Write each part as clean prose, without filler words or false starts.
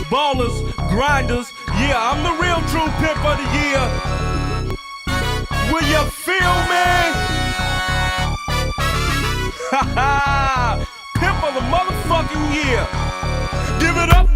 ballers, grinders. Yeah, I'm the real true pimp of the year. Will you feel me? Ha ha! Pimp of the motherfucking year. Give it up,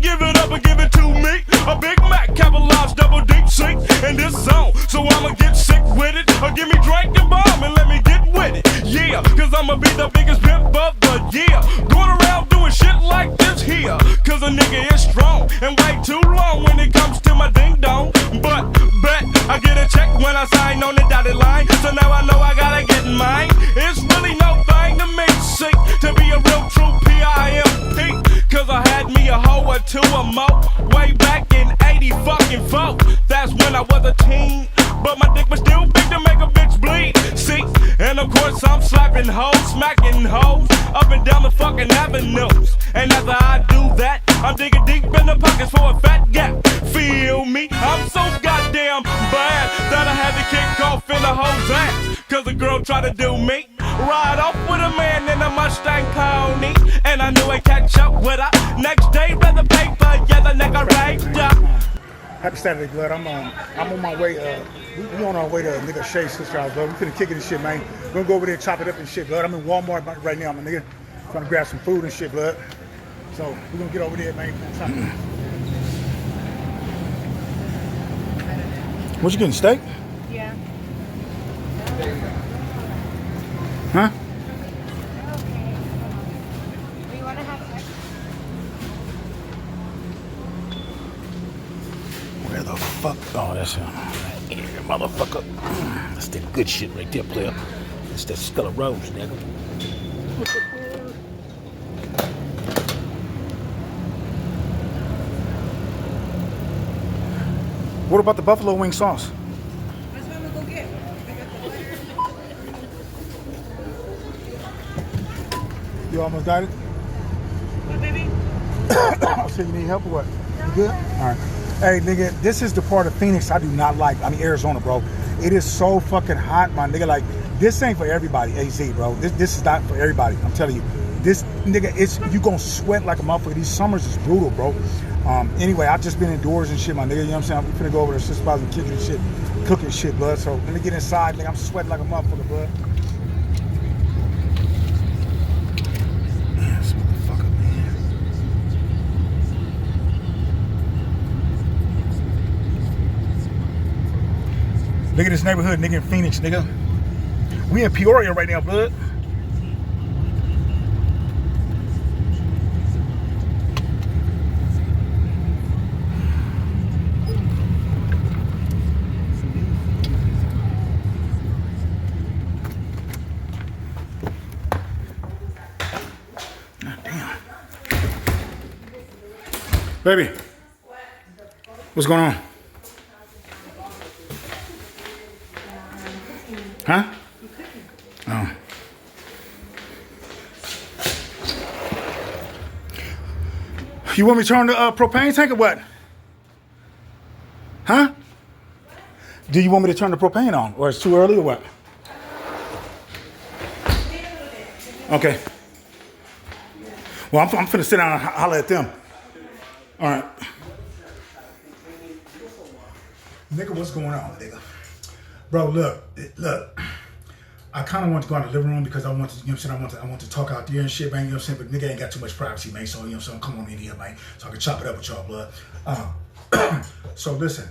and give it to me. A Big Mac, capitalized, double deep sink in this zone. So I'ma get sick with it, or give me drink the bomb and let me get with it. Yeah, cause I'ma be the biggest pimp of the year. Going around doing shit like this here. Cause a nigga is strong and way too long when it comes to my ding dong. But bet I get a check when I sign on the dotted line. So now I know I gotta get mine. It's really no thing to me, sick to be a real true P-I-M-P. Cause I had me a hoe or two or more way back in 80-fucking-4. That's when I was a teen, but my dick was still big to make a bitch bleed. See, and of course I'm slapping hoes, smacking hoes up and down the fucking avenues. And after I do that, I'm digging deep in the pockets for a fat gap. Feel me? I'm so goddamn bad that I had to kick off in a hoe's ass. Cause a girl tried to do me. Ride off with a man in a Mustang pony. And I knew I'd catch up with her. Next day, read the paper, yeah, the nigga raped her. Happy Saturday, blood. I'm on my way. We on our way to nigga Shay's sister house, blood. We finna kick it and shit, man. We're gonna go over there and chop it up and shit, blood. I'm in Walmart right now, my nigga. Trying to grab some food and shit, blood. So we're gonna get over there, man. What you getting, steak? Yeah. Huh? Okay. Do you want to have sex? Where the fuck? Oh, that's right here, motherfucker. That's that good shit right there, player. That's that Stella Rose, nigga. What about the buffalo wing sauce? That's what I'm gonna go get. You almost got it? What, baby? I said, you need help or what? You good? All right. Hey, nigga, this is the part of Phoenix I do not like. I mean, Arizona, bro. It is so fucking hot, my nigga. Like, this ain't for everybody, AZ, bro. This is not for everybody. I'm telling you. This, nigga, you gonna sweat like a motherfucker. These summers is brutal, bro. Anyway, I just been indoors and shit, my nigga. You know what I'm saying? I'm finna go over to sister spots and kitchen and shit, cooking shit, blood. So let me get inside, nigga. I'm sweating like a motherfucker, blood. Man, this motherfucker, man. Look at this neighborhood, nigga, in Phoenix, nigga. We in Peoria right now, blood. Baby, what's going on? Huh? Oh. You want me to turn the propane tank or what? Huh? Do you want me to turn the propane on, or it's too early or what? Okay. Well, I'm finna sit down and holler at them. All right. Nigga, what's going on, nigga? Bro, look. I kind of want to go in the living room because I want to, you know what I'm saying, I want to talk out there and shit, man, you know what I'm saying, but nigga ain't got too much privacy, man, so, you know what I'm saying, come on in here, man, so I can chop it up with y'all, blood. So, listen,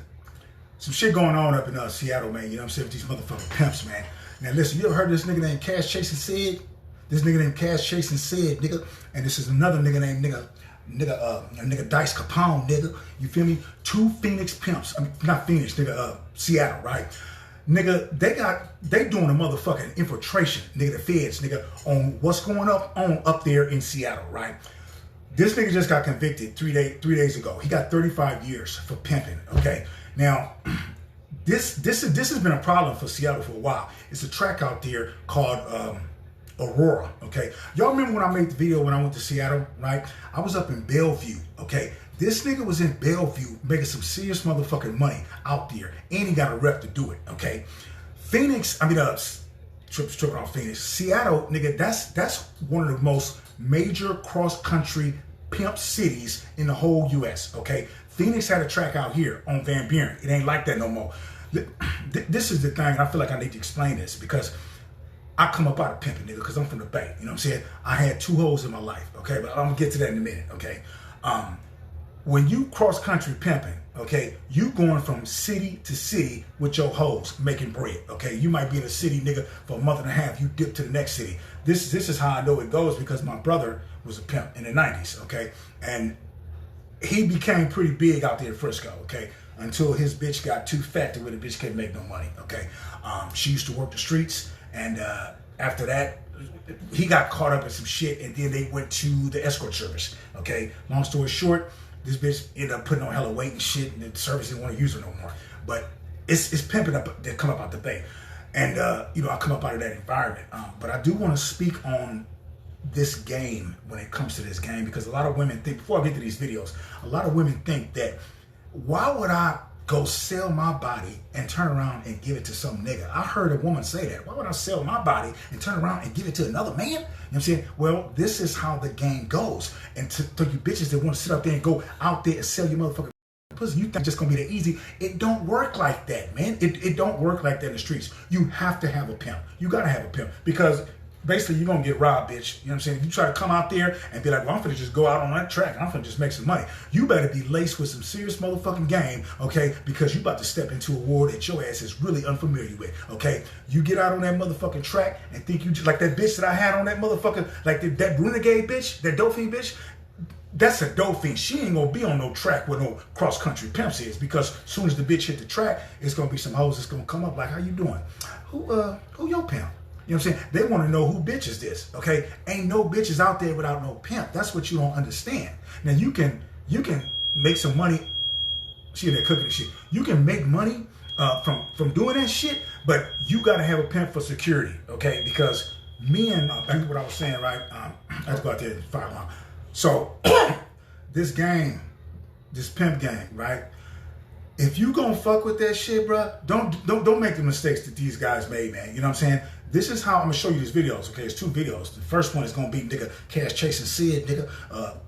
some shit going on up in Seattle, man, you know what I'm saying, with these motherfucking pimps, man. Now, listen, you ever heard of this nigga named Chasin Ced? This nigga named Chasin Ced, nigga, and this is another nigga named nigga Dice Capone, nigga. You feel me? Two Phoenix pimps. I mean, not Phoenix, nigga, Seattle, right? Nigga, they doing a motherfucking infiltration, nigga, the feds, nigga, on what's going on up there in Seattle, right? This nigga just got convicted 3 days ago. He got 35 years for pimping, okay? Now, this has been a problem for Seattle for a while. It's a track out there called Aurora, okay? Y'all remember when I made the video when I went to Seattle, right? I was up in Bellevue, okay? This nigga was in Bellevue making some serious motherfucking money out there, and he got a rep to do it, okay? Phoenix, tripping off Phoenix. Seattle, nigga, that's one of the most major cross-country pimp cities in the whole U.S., okay? Phoenix had a track out here on Van Buren. It ain't like that no more. This is the thing, and I feel like I need to explain this because I come up out of pimping, nigga, because I'm from the Bay. You know what I'm saying? I had 2 hoes in my life, okay? But I'm going to get to that in a minute, okay? When you cross-country pimping, okay, you going from city to city with your hoes making bread, okay? You might be in a city, nigga, for a month and a half. You dip to the next city. This is how I know it goes because my brother was a pimp in the 90s, okay? And he became pretty big out there in Frisco, okay? Until his bitch got too fat to where the bitch couldn't make no money, okay? She used to work the streets, and after that, he got caught up in some shit, and then they went to the escort service, okay? Long story short, this bitch ended up putting on hella weight and shit, and the service didn't want to use her no more. But it's pimping up that come up out the Bay. And, you know, I come up out of that environment. But I do want to speak on this game when it comes to this game, because a lot of women think, before I get to these videos, a lot of women think that, why would I go sell my body and turn around and give it to some nigga? I heard a woman say that. Why would I sell my body and turn around and give it to another man? You know what I'm saying? Well, this is how the game goes. And to you bitches that want to sit up there and go out there and sell your motherfucking pussy, you think it's just gonna be that easy. It don't work like that, man. It don't work like that in the streets. You have to have a pimp. You gotta have a pimp, because basically you're gonna get robbed, bitch. You know what I'm saying? You try to come out there and be like, well, I'm finna just go out on that track and I'm finna just make some money. You better be laced with some serious motherfucking game, okay? Because you about to step into a war that your ass is really unfamiliar with, okay? You get out on that motherfucking track and think you just like that bitch that I had on that motherfucker, like that renegade bitch, that dope fiend bitch. That's a dope fiend. She ain't gonna be on no track where no cross-country pimps is, because as soon as the bitch hit the track, it's gonna be some hoes that's gonna come up like, how you doing? Who your pimp? You know what I'm saying? They want to know who bitch is this, okay? Ain't no bitches out there without no pimp. That's what you don't understand. Now you can make some money. She in there cooking and shit. You can make money from doing that shit, but you gotta have a pimp for security, okay? Because men, back to what I was saying, right? I have to go out there and fire alarm. So this game, this pimp game, right? If you gonna fuck with that shit, bro, don't make the mistakes that these guys made, man. You know what I'm saying? This is how I'm gonna show you these videos. Okay, it's 2 videos. The first one is gonna be nigga Chasin Ced, nigga.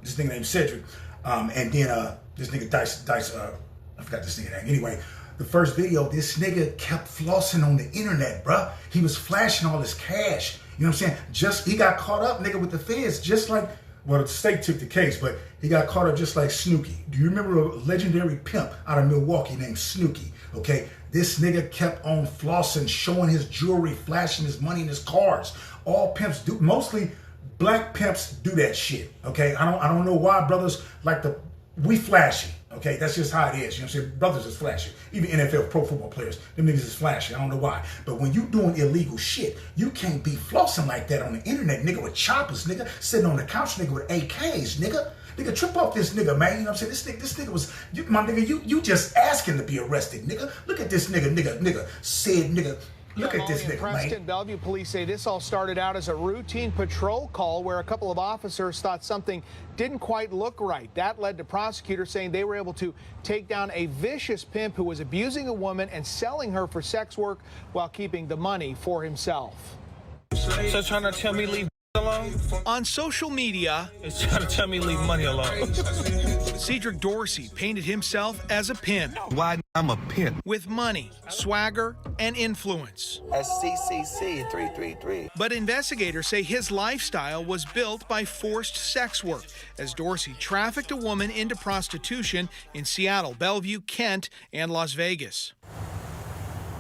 This nigga named Cedric, and then this nigga Dice. I forgot this nigga name. Anyway, the first video, this nigga kept flossing on the internet, bro. He was flashing all his cash. You know what I'm saying? He got caught up, nigga, with the feds, just like. Well, the state took the case, but he got caught up just like Snooki. Do you remember a legendary pimp out of Milwaukee named Snooki? Okay, this nigga kept on flossing, showing his jewelry, flashing his money in his cars. All pimps do, mostly black pimps do that shit. Okay, I don't know why brothers like we flashy. Okay, that's just how it is. You know what I'm saying? Brothers is flashy. Even NFL pro football players, them niggas is flashy. I don't know why. But when you doing illegal shit, you can't be flossing like that on the internet, nigga, with choppers, nigga, sitting on the couch, nigga, with AKs, nigga. Nigga, trip off this nigga, man. You know what I'm saying? This nigga was, my nigga, you just asking to be arrested, nigga. Look at this nigga, said nigga. Look at this nigga, Preston, man. Bellevue police say this all started out as a routine patrol call where a couple of officers thought something didn't quite look right. That led to prosecutors saying they were able to take down a vicious pimp who was abusing a woman and selling her for sex work while keeping the money for himself. So trying to tell me leave alone? On social media, It's trying to tell me leave money alone. Cedric Dorsey painted himself as a pimp Why I'm a pimp. with money, swagger, and influence. SCCC 333. But investigators say his lifestyle was built by forced sex work, as Dorsey trafficked a woman into prostitution in Seattle, Bellevue, Kent, and Las Vegas.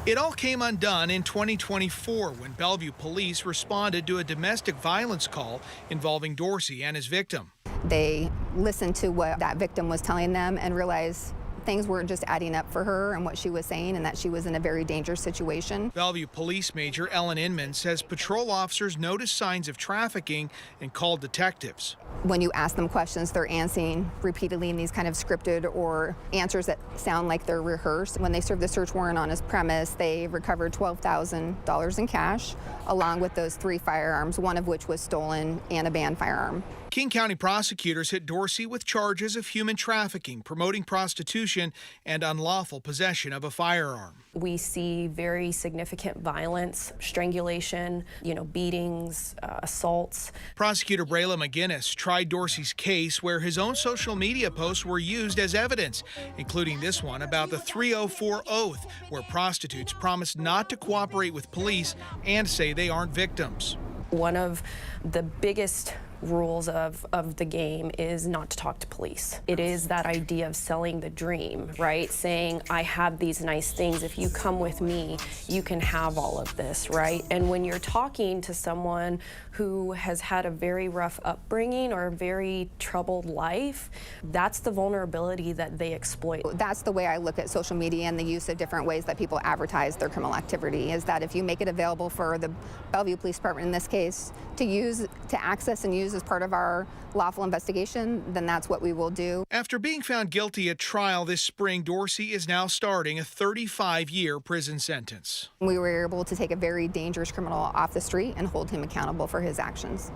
It all came undone in 2024 when Bellevue police responded to a domestic violence call involving Dorsey and his victim. They listened to what that victim was telling them and realized things weren't just adding up for her and what she was saying, and that she was in a very dangerous situation. Bellevue Police Major Ellen Inman says patrol officers noticed signs of trafficking and called detectives. When you ask them questions, they're answering repeatedly in these kind of scripted or answers that sound like they're rehearsed. When they served the search warrant on his premise, they recovered $12,000 in cash, along with those 3 firearms, one of which was stolen, and a banned firearm. King County prosecutors hit Dorsey with charges of human trafficking, promoting prostitution, prostitution and unlawful possession of a firearm. We see very significant violence, strangulation, beatings, assaults. Prosecutor Brayla McGinnis tried Dorsey's case where his own social media posts were used as evidence, including this one about the 304 oath, where prostitutes promise not to cooperate with police and say they aren't victims. One of the biggest rules of the game is not to talk to police. It is that idea of selling the dream, right? Saying, I have these nice things. If you come with me, you can have all of this, right? And when you're talking to someone who has had a very rough upbringing or a very troubled life, that's the vulnerability that they exploit. That's the way I look at social media and the use of different ways that people advertise their criminal activity, is that if you make it available for the Bellevue Police Department in this case to access and use as part of our lawful investigation, then that's what we will do. After being found guilty at trial this spring, Dorsey is now starting a 35-year prison sentence. We were able to take a very dangerous criminal off the street and hold him accountable for his actions.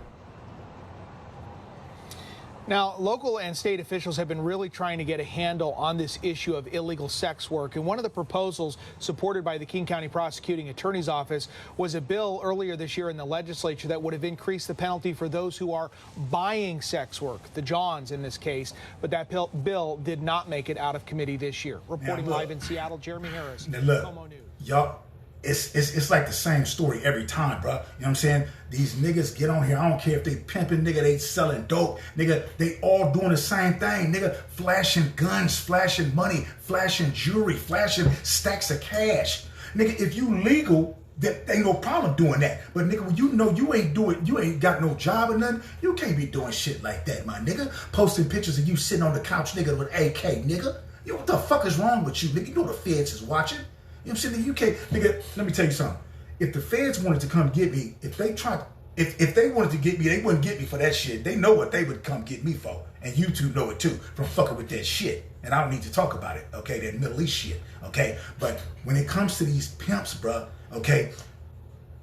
Now, local and state officials have been really trying to get a handle on this issue of illegal sex work. And one of the proposals supported by the King County Prosecuting Attorney's Office was a bill earlier this year in the legislature that would have increased the penalty for those who are buying sex work, the Johns in this case. But that bill did not make it out of committee this year. Reporting live in Seattle, Jeremy Harris, Como News. Y'all, it's like the same story every time, bro. You know what I'm saying? These niggas get on here. I don't care if they pimping, nigga, they selling dope, nigga. They all doing the same thing, nigga. Flashing guns, flashing money, flashing jewelry, flashing stacks of cash. Nigga, if you legal, there ain't no problem doing that. But nigga, when you know you ain't got no job or nothing, you can't be doing shit like that, my nigga. Posting pictures of you sitting on the couch, nigga, with AK, nigga. Yo, what the fuck is wrong with you, nigga? You know the feds is watching. You know what I'm saying? You can't, nigga, let me tell you something. If the feds wanted to come get me, if they wanted to get me, they wouldn't get me for that shit. They know what they would come get me for. And you two know it too, from fucking with that shit. And I don't need to talk about it, okay? That Middle East shit, okay? But when it comes to these pimps, bruh, okay,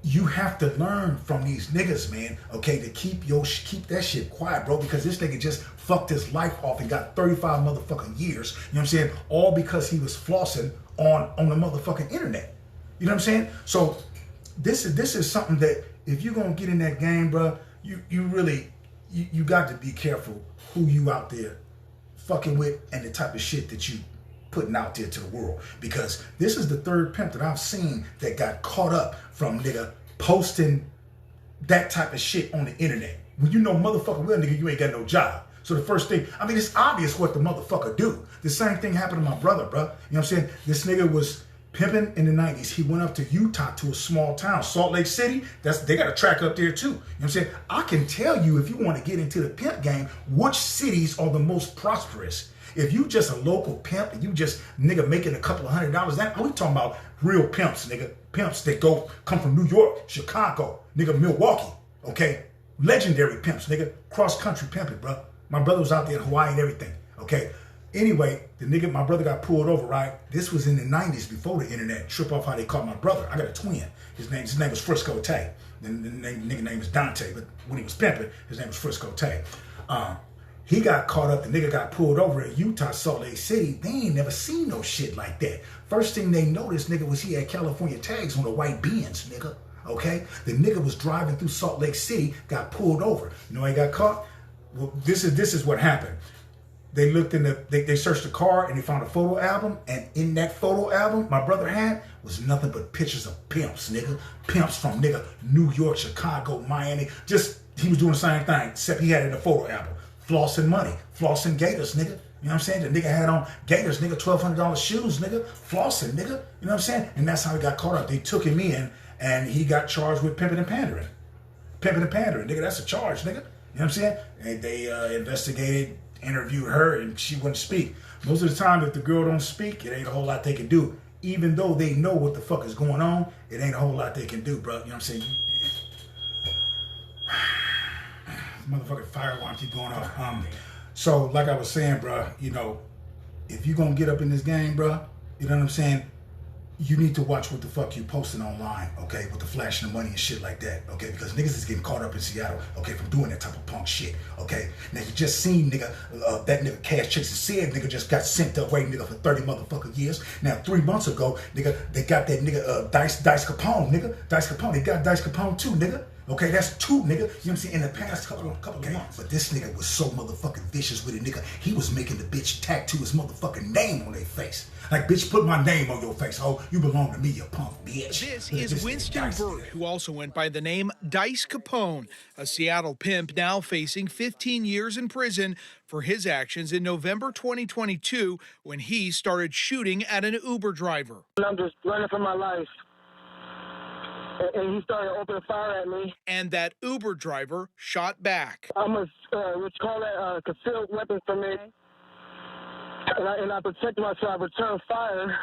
you have to learn from these niggas, man, okay, to keep that shit quiet, bro, because this nigga just fucked his life off and got 35 motherfucking years, you know what I'm saying? All because he was flossing on the motherfucking internet. You know what I'm saying? So this is something that if you're gonna get in that game, bro, you really got to be careful who you out there fucking with and the type of shit that you putting out there to the world. Because this is the third pimp that I've seen that got caught up from nigga posting that type of shit on the internet. When you know motherfucker well, nigga, you ain't got no job. So the first thing, I mean, it's obvious what the motherfucker do. The same thing happened to my brother, bro. You know what I'm saying? This nigga was pimping in the 90s. He went up to Utah to a small town, Salt Lake City. They got a track up there too. You know what I'm saying? I can tell you, if you want to get into the pimp game, which cities are the most prosperous. If you just a local pimp and you just nigga making a couple of $100, that we talking about real pimps, nigga. Pimps that come from New York, Chicago, nigga, Milwaukee, okay? Legendary pimps, nigga. Cross country pimping, bro. My brother was out there in Hawaii and everything, okay? Anyway, my brother got pulled over, right? This was in the 90s before the internet. Trip off how they caught my brother. I got a twin. His name was Frisco Tay. The nigga name was Dante, but when he was pimping, his name was Frisco Tay. He got caught up, the nigga got pulled over in Utah, Salt Lake City. They ain't never seen no shit like that. First thing they noticed, nigga, was he had California tags on the white Benz, nigga. Okay? The nigga was driving through Salt Lake City, got pulled over. You know how he got caught? Well, this is what happened. They looked they searched the car and they found a photo album, and in that photo album my brother had was nothing but pictures of pimps, nigga. Pimps from nigga New York, Chicago, Miami. Just he was doing the same thing, except he had it in the photo album. Flossing money, flossing gators, nigga. You know what I'm saying? The nigga had on gators, nigga, $1,200 shoes, nigga. Flossing, nigga. You know what I'm saying? And that's how he got caught up. They took him in and he got charged with pimping and pandering. Pimping and pandering, nigga. That's a charge, nigga. You know what I'm saying? And they investigated, interviewed her, and she wouldn't speak. Most of the time, if the girl don't speak, it ain't a whole lot they can do. Even though they know what the fuck is going on, it ain't a whole lot they can do, bro. You know what I'm saying? Motherfucking fire alarm keep going off. So, like I was saying, bro, you know, if you gonna get up in this game, bro, you know what I'm saying? you need to watch what the fuck you posting online, okay, with the flashing of money and shit like that, okay, because niggas is getting caught up in Seattle, okay, from doing that type of punk shit, okay. Now you just seen, nigga, that nigga Chasin Ced, nigga, just got sent away, nigga, for 30 motherfucking years. Now 3 months ago, nigga, they got that nigga Dice Capone, nigga, Dice Capone, they got Dice Capone too, nigga. Okay, that's 2, nigga. You know what I'm saying? In the past couple of months. But this nigga was so motherfucking vicious with it, nigga. He was making the bitch tattoo his motherfucking name on their face. Like, bitch, put my name on your face. Oh, you belong to me, you punk bitch. This is Winston Burt, who also went by the name Dice Capone, a Seattle pimp now facing 15 years in prison for his actions in November 2022 when he started shooting at an Uber driver. I'm just running for my life. And he started opening fire at me. And that Uber driver shot back. I'm a, what you call that, concealed weapon for me. And I protect myself, I return fire.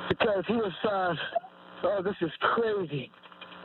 Because he was, oh, this is crazy.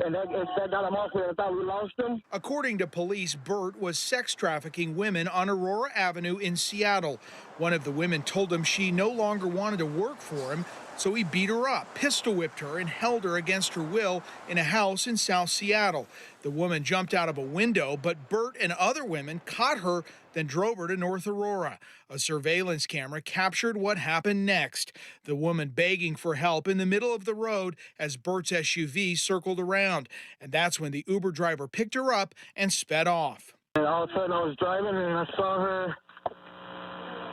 And that got him off there. I thought we lost him. According to police, Burt was sex trafficking women on Aurora Avenue in Seattle. One of the women told him she no longer wanted to work for him, so he beat her up, pistol whipped her, and held her against her will in a house in South Seattle. The woman jumped out of a window, but Burt and other women caught her, then drove her to North Aurora. A surveillance camera captured what happened next. The woman begging for help in the middle of the road as Burt's SUV circled around. And that's when the Uber driver picked her up and sped off. And all of a sudden I was driving and I saw her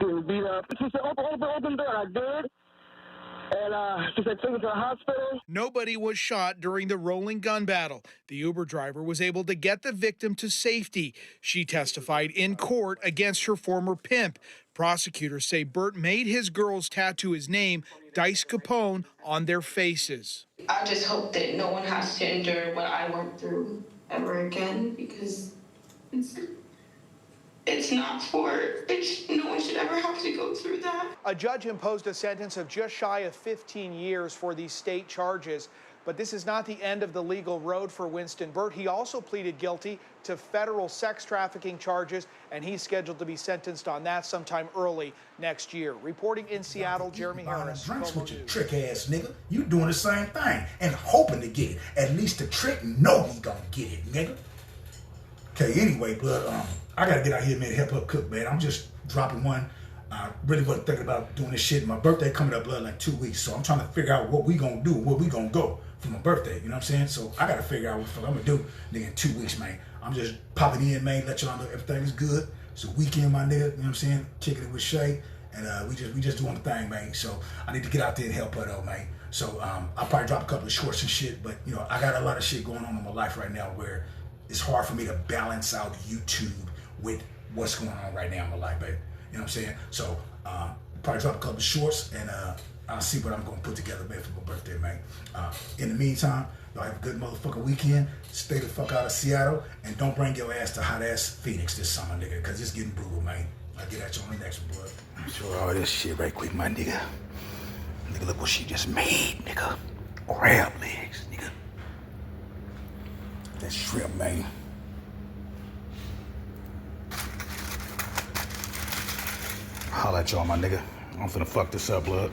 getting beat up. She said, open door. I did. And she said, take me to the hospital. Nobody was shot during the rolling gun battle. The Uber driver was able to get the victim to safety. She testified in court against her former pimp. Prosecutors say Burt made his girls tattoo his name, Dice Capone, on their faces. I just hope that no one has to endure what I went through ever again, because it's not no one should ever have to go through that. A judge imposed a sentence of just shy of 15 years for these state charges. But this is not the end of the legal road for Winston Burt. He also pleaded guilty to federal sex trafficking charges, and he's scheduled to be sentenced on that sometime early next year. Reporting in Seattle, Jeremy Harris. Drinks with your trick ass nigga. You doing the same thing and hoping to get it. At least the trick know he gonna get it, nigga. Okay, anyway, but I gotta get out here, man, to help her cook, man. I'm just dropping one. I really wasn't thinking about doing this shit. My birthday coming up in like 2 weeks, so I'm trying to figure out what we gonna do, where we gonna go for my birthday. You know what I'm saying? So I gotta figure out what the fuck I'm gonna do, nigga, in 2 weeks, man. I'm just popping in, man, let y'all know everything is good. It's a weekend, my nigga. You know what I'm saying? Kicking it with Shay, and we just doing the thing, man. So I need to get out there and help her though, man. So I'll probably drop a couple of shorts and shit, but you know, I got a lot of shit going on in my life right now where it's hard for me to balance out YouTube with what's going on right now in my life, baby. You know what I'm saying? So probably drop a couple of shorts, and I'll see what I'm gonna put together, man, for my birthday, man. In the meantime, y'all have a good motherfucking weekend. Stay the fuck out of Seattle, and don't bring your ass to hot ass Phoenix this summer, nigga, cause it's getting brutal, man. I'll get at you on the next one, bud. Show all this shit right quick, my nigga. Nigga, look what she just made, nigga. Crab legs, nigga. That shrimp, man. Holla at y'all, my nigga. I'm finna fuck this up, blood.